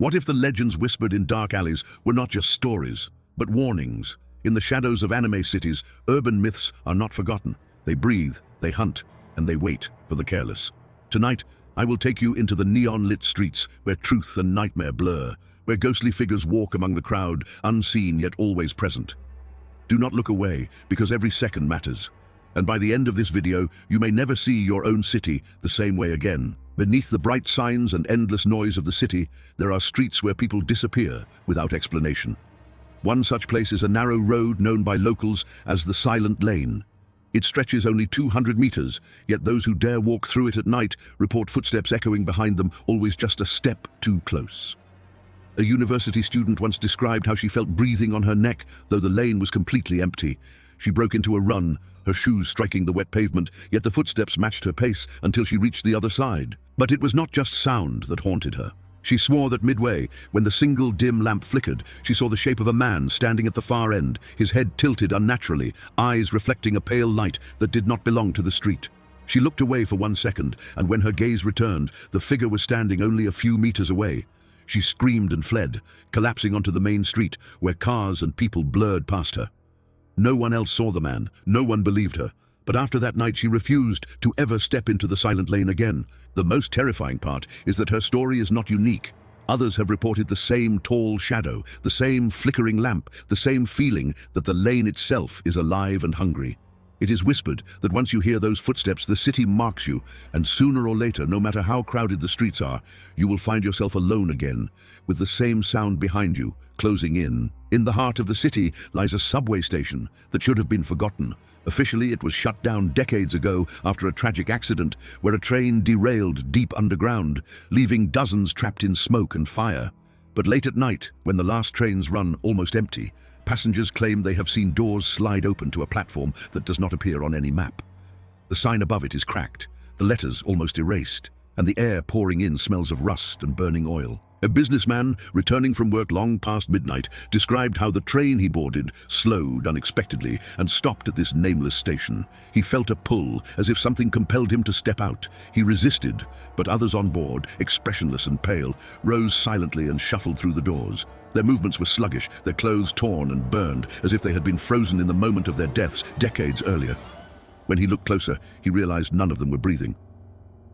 What if the legends whispered in dark alleys were not just stories, but warnings? In the shadows of anime cities, urban myths are not forgotten. They breathe, they hunt, and they wait for the careless. Tonight, I will take you into the neon-lit streets where truth and nightmare blur, where ghostly figures walk among the crowd, unseen yet always present. Do not look away, because every second matters. And by the end of this video, you may never see your own city the same way again. Beneath the bright signs and endless noise of the city, there are streets where people disappear without explanation. One such place is a narrow road known by locals as the Silent Lane. It stretches only 200 meters, yet those who dare walk through it at night report footsteps echoing behind them, always just a step too close. A university student once described how she felt breathing on her neck, though the lane was completely empty. She broke into a run, her shoes striking the wet pavement, yet the footsteps matched her pace until she reached the other side. But it was not just sound that haunted her. She swore that midway, when the single dim lamp flickered, she saw the shape of a man standing at the far end, his head tilted unnaturally, eyes reflecting a pale light that did not belong to the street. She looked away for 1 second, and when her gaze returned, the figure was standing only a few meters away. She screamed and fled, collapsing onto the main street, where cars and people blurred past her. No one else saw the man, no one believed her. But after that night, she refused to ever step into the Silent Lane again. The most terrifying part is that her story is not unique. Others have reported the same tall shadow, the same flickering lamp, the same feeling that the lane itself is alive and hungry. It is whispered that once you hear those footsteps, the city marks you, and sooner or later, no matter how crowded the streets are, you will find yourself alone again, with the same sound behind you, closing in. In the heart of the city lies a subway station that should have been forgotten. Officially, it was shut down decades ago after a tragic accident where a train derailed deep underground, leaving dozens trapped in smoke and fire. But late at night, when the last trains run almost empty, passengers claim they have seen doors slide open to a platform that does not appear on any map. The sign above it is cracked, the letters almost erased, and the air pouring in smells of rust and burning oil. A businessman, returning from work long past midnight, described how the train he boarded slowed unexpectedly and stopped at this nameless station. He felt a pull, as if something compelled him to step out. He resisted, but others on board, expressionless and pale, rose silently and shuffled through the doors. Their movements were sluggish, their clothes torn and burned, as if they had been frozen in the moment of their deaths decades earlier. When he looked closer, he realized none of them were breathing.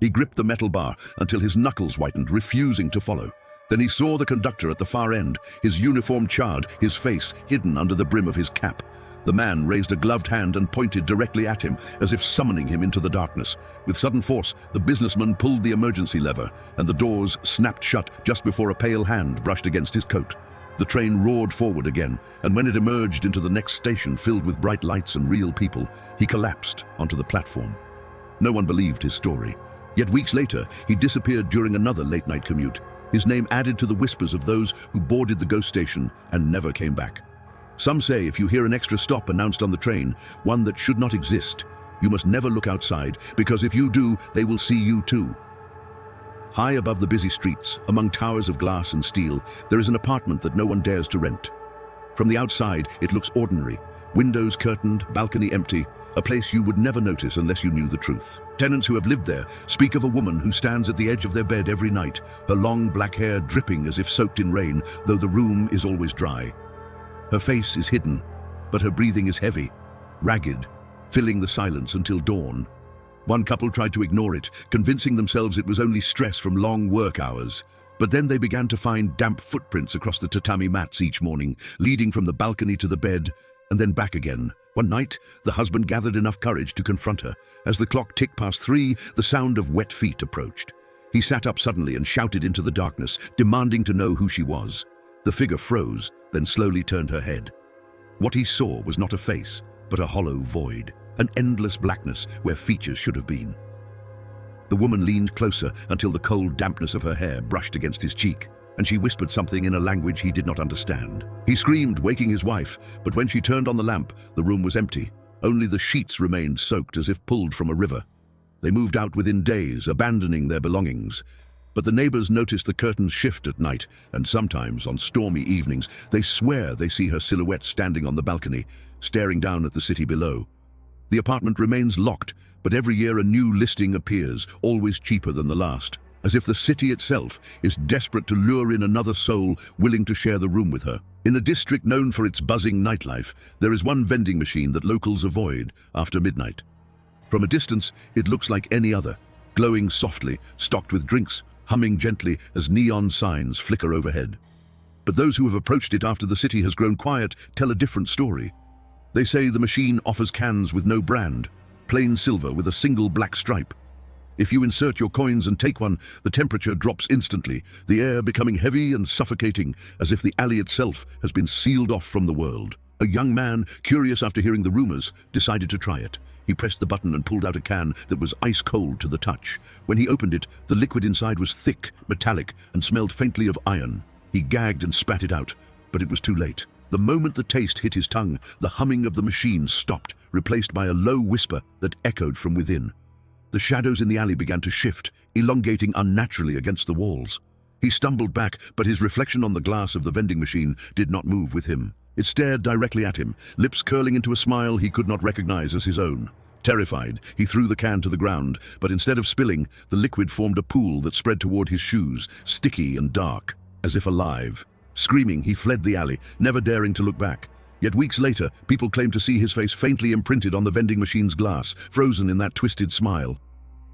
He gripped the metal bar until his knuckles whitened, refusing to follow. Then he saw the conductor at the far end, his uniform charred, his face hidden under the brim of his cap. The man raised a gloved hand and pointed directly at him, as if summoning him into the darkness. With sudden force, the businessman pulled the emergency lever, and the doors snapped shut just before a pale hand brushed against his coat. The train roared forward again, and when it emerged into the next station filled with bright lights and real people, he collapsed onto the platform. No one believed his story. Yet weeks later, he disappeared during another late-night commute. His name added to the whispers of those who boarded the ghost station and never came back. Some say if you hear an extra stop announced on the train, one that should not exist, you must never look outside, because if you do, they will see you too. High above the busy streets, among towers of glass and steel, there is an apartment that no one dares to rent. From the outside, it looks ordinary. Windows curtained, balcony empty, a place you would never notice unless you knew the truth. Tenants who have lived there speak of a woman who stands at the edge of their bed every night, her long black hair dripping as if soaked in rain, though the room is always dry. Her face is hidden, but her breathing is heavy, ragged, filling the silence until dawn. One couple tried to ignore it, convincing themselves it was only stress from long work hours. But then they began to find damp footprints across the tatami mats each morning, leading from the balcony to the bed, and then back again. One night, the husband gathered enough courage to confront her. As the clock ticked past 3, the sound of wet feet approached. He sat up suddenly and shouted into the darkness, demanding to know who she was. The figure froze, then slowly turned her head. What he saw was not a face, but a hollow void, an endless blackness where features should have been. The woman leaned closer until the cold dampness of her hair brushed against his cheek, and she whispered something in a language he did not understand. He screamed, waking his wife, but when she turned on the lamp, the room was empty. Only the sheets remained soaked as if pulled from a river. They moved out within days, abandoning their belongings. But the neighbors notice the curtains shift at night, and sometimes, on stormy evenings, they swear they see her silhouette standing on the balcony, staring down at the city below. The apartment remains locked, but every year a new listing appears, always cheaper than the last. as if the city itself is desperate to lure in another soul willing to share the room with her. In a district known for its buzzing nightlife, there is one vending machine that locals avoid after midnight. From a distance, it looks like any other, glowing softly, stocked with drinks, humming gently as neon signs flicker overhead. But those who have approached it after the city has grown quiet tell a different story. They say the machine offers cans with no brand, plain silver with a single black stripe. If you insert your coins and take one, the temperature drops instantly, the air becoming heavy and suffocating, as if the alley itself has been sealed off from the world. A young man, curious after hearing the rumors, decided to try it. He pressed the button and pulled out a can that was ice cold to the touch. When he opened it, the liquid inside was thick, metallic, and smelled faintly of iron. He gagged and spat it out, but it was too late. The moment the taste hit his tongue, the humming of the machine stopped, replaced by a low whisper that echoed from within. The shadows in the alley began to shift, elongating unnaturally against the walls. He stumbled back, but his reflection on the glass of the vending machine did not move with him. It stared directly at him, lips curling into a smile he could not recognize as his own. Terrified, he threw the can to the ground, but instead of spilling, the liquid formed a pool that spread toward his shoes, sticky and dark, as if alive. Screaming, he fled the alley, never daring to look back. Yet weeks later, people claimed to see his face faintly imprinted on the vending machine's glass, frozen in that twisted smile.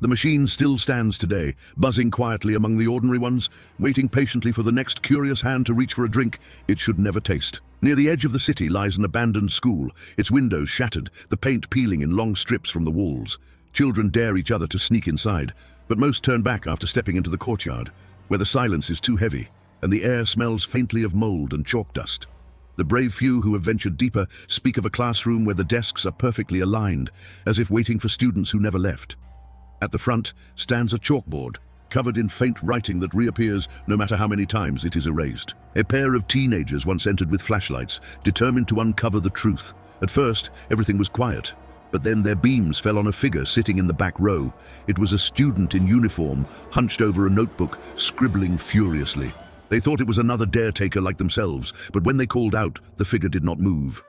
The machine still stands today, buzzing quietly among the ordinary ones, waiting patiently for the next curious hand to reach for a drink it should never taste. Near the edge of the city lies an abandoned school, its windows shattered, the paint peeling in long strips from the walls. Children dare each other to sneak inside, but most turn back after stepping into the courtyard, where the silence is too heavy, and the air smells faintly of mold and chalk dust. The brave few who have ventured deeper speak of a classroom where the desks are perfectly aligned, as if waiting for students who never left. At the front stands a chalkboard, covered in faint writing that reappears no matter how many times it is erased. A pair of teenagers once entered with flashlights, determined to uncover the truth. At first, everything was quiet, but then their beams fell on a figure sitting in the back row. It was a student in uniform, hunched over a notebook, scribbling furiously. They thought it was another dare-taker like themselves, but when they called out, the figure did not move.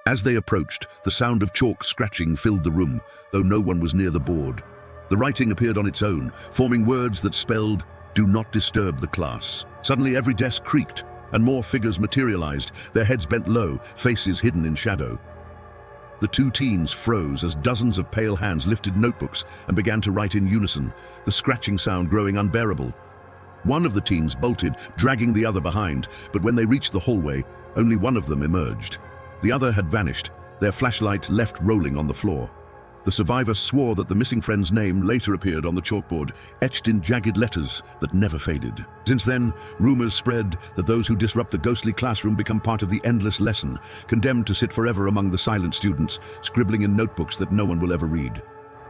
As they approached, the sound of chalk scratching filled the room, though no one was near the board. The writing appeared on its own, forming words that spelled, "Do not disturb the class." Suddenly every desk creaked, and more figures materialized, their heads bent low, faces hidden in shadow. The two teens froze as dozens of pale hands lifted notebooks and began to write in unison, the scratching sound growing unbearable. One of the teens bolted, dragging the other behind, but when they reached the hallway, only one of them emerged. The other had vanished, their flashlight left rolling on the floor. The survivor swore that the missing friend's name later appeared on the chalkboard, etched in jagged letters that never faded. Since then, rumors spread that those who disrupt the ghostly classroom become part of the endless lesson, condemned to sit forever among the silent students, scribbling in notebooks that no one will ever read.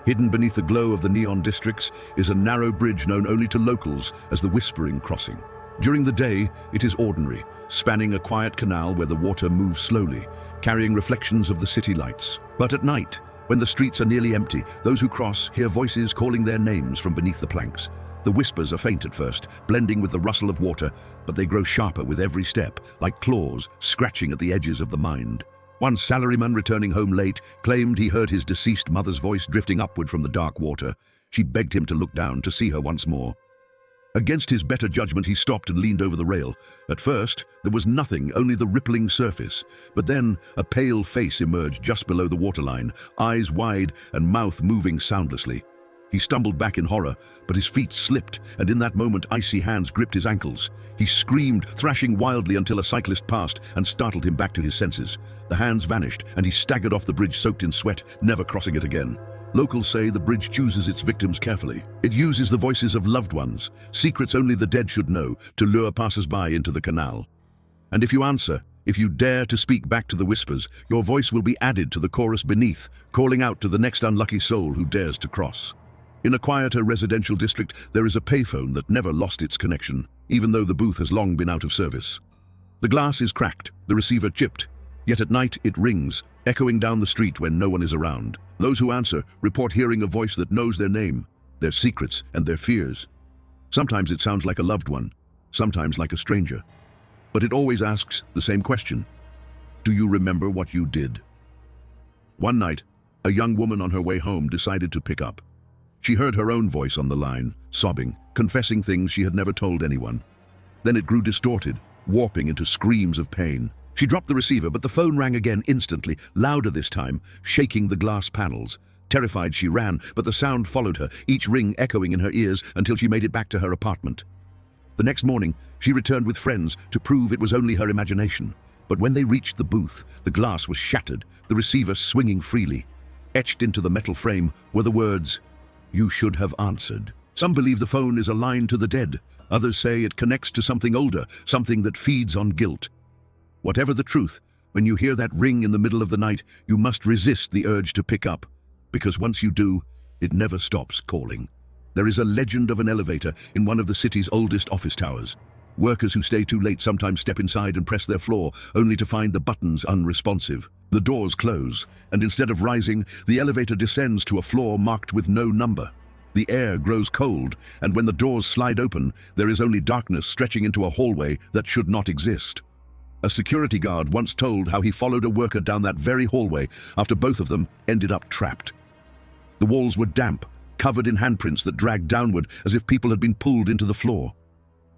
Hidden beneath the glow of the neon districts is a narrow bridge known only to locals as the Whispering Crossing. During the day, it is ordinary, spanning a quiet canal where the water moves slowly, carrying reflections of the city lights. But at night, when the streets are nearly empty, those who cross hear voices calling their names from beneath the planks. The whispers are faint at first, blending with the rustle of water, but they grow sharper with every step, like claws scratching at the edges of the mind. One salaryman returning home late claimed he heard his deceased mother's voice drifting upward from the dark water. She begged him to look down to see her once more. Against his better judgment, he stopped and leaned over the rail. At first, there was nothing, only the rippling surface. But then, a pale face emerged just below the waterline, eyes wide and mouth moving soundlessly. He stumbled back in horror, but his feet slipped, and in that moment, icy hands gripped his ankles. He screamed, thrashing wildly until a cyclist passed and startled him back to his senses. The hands vanished, and he staggered off the bridge soaked in sweat, never crossing it again. Locals say the bridge chooses its victims carefully. It uses the voices of loved ones, secrets only the dead should know, to lure passers-by into the canal. And if you answer, if you dare to speak back to the whispers, your voice will be added to the chorus beneath, calling out to the next unlucky soul who dares to cross. In a quieter residential district, there is a payphone that never lost its connection, even though the booth has long been out of service. The glass is cracked, the receiver chipped, yet at night it rings, echoing down the street when no one is around. Those who answer report hearing a voice that knows their name, their secrets, and their fears. Sometimes it sounds like a loved one, sometimes like a stranger. But it always asks the same question. Do you remember what you did? One night, a young woman on her way home decided to pick up. She heard her own voice on the line, sobbing, confessing things she had never told anyone. Then it grew distorted, warping into screams of pain. She dropped the receiver, but the phone rang again instantly, louder this time, shaking the glass panels. Terrified, she ran, but the sound followed her, each ring echoing in her ears until she made it back to her apartment. The next morning, she returned with friends to prove it was only her imagination. But when they reached the booth, the glass was shattered, the receiver swinging freely. Etched into the metal frame were the words, "You should have answered." Some believe the phone is a line to the dead. Others say it connects to something older, something that feeds on guilt. Whatever the truth, when you hear that ring in the middle of the night, you must resist the urge to pick up, because once you do, it never stops calling. There is a legend of an elevator in one of the city's oldest office towers. Workers who stay too late sometimes step inside and press their floor, only to find the buttons unresponsive. The doors close, and instead of rising, the elevator descends to a floor marked with no number. The air grows cold, and when the doors slide open, there is only darkness stretching into a hallway that should not exist. A security guard once told how he followed a worker down that very hallway after both of them ended up trapped. The walls were damp, covered in handprints that dragged downward as if people had been pulled into the floor.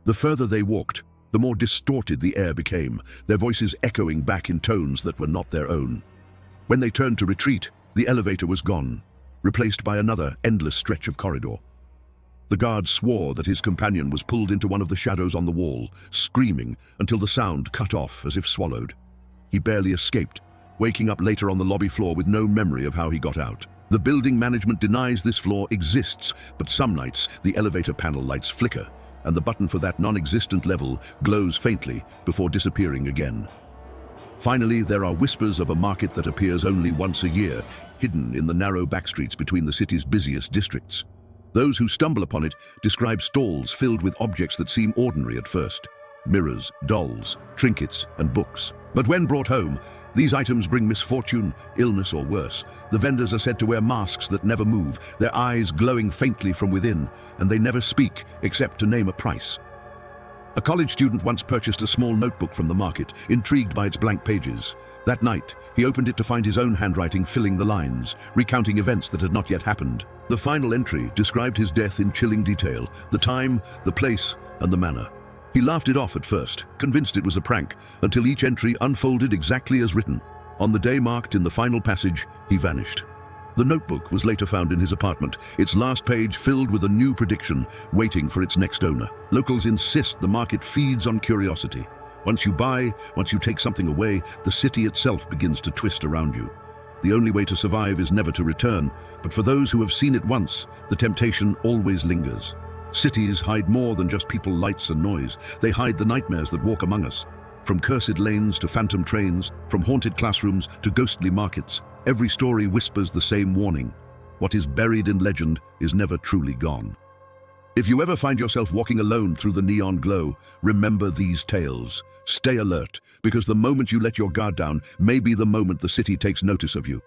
The further they walked, the more distorted the air became, their voices echoing back in tones that were not their own. When they turned to retreat, the elevator was gone, replaced by another endless stretch of corridor. The guard swore that his companion was pulled into one of the shadows on the wall, screaming until the sound cut off as if swallowed. He barely escaped, waking up later on the lobby floor with no memory of how he got out. The building management denies this floor exists, but some nights the elevator panel lights flicker, and the button for that non-existent level glows faintly before disappearing again. Finally, there are whispers of a market that appears only once a year, hidden in the narrow backstreets between the city's busiest districts. Those who stumble upon it describe stalls filled with objects that seem ordinary at first: mirrors, dolls, trinkets, and books. But when brought home, these items bring misfortune, illness, or worse. The vendors are said to wear masks that never move, their eyes glowing faintly from within, and they never speak except to name a price. A college student once purchased a small notebook from the market, intrigued by its blank pages. That night, he opened it to find his own handwriting filling the lines, recounting events that had not yet happened. The final entry described his death in chilling detail: the time, the place, and the manner. He laughed it off at first, convinced it was a prank, until each entry unfolded exactly as written. On the day marked in the final passage, he vanished. The notebook was later found in his apartment, its last page filled with a new prediction, waiting for its next owner. Locals insist the market feeds on curiosity. Once you buy, once you take something away, the city itself begins to twist around you. The only way to survive is never to return, but for those who have seen it once, the temptation always lingers. Cities hide more than just people, lights, and noise. They hide the nightmares that walk among us. From cursed lanes to phantom trains, from haunted classrooms to ghostly markets, every story whispers the same warning: what is buried in legend is never truly gone. If you ever find yourself walking alone through the neon glow, remember these tales. Stay alert, because the moment you let your guard down may be the moment the city takes notice of you.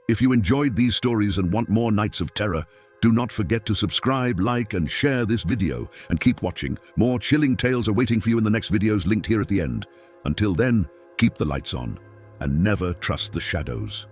If you enjoyed these stories and want more nights of terror, do not forget to subscribe, like, and share this video, and keep watching. More chilling tales are waiting for you in the next videos linked here at the end. Until then, keep the lights on, and never trust the shadows.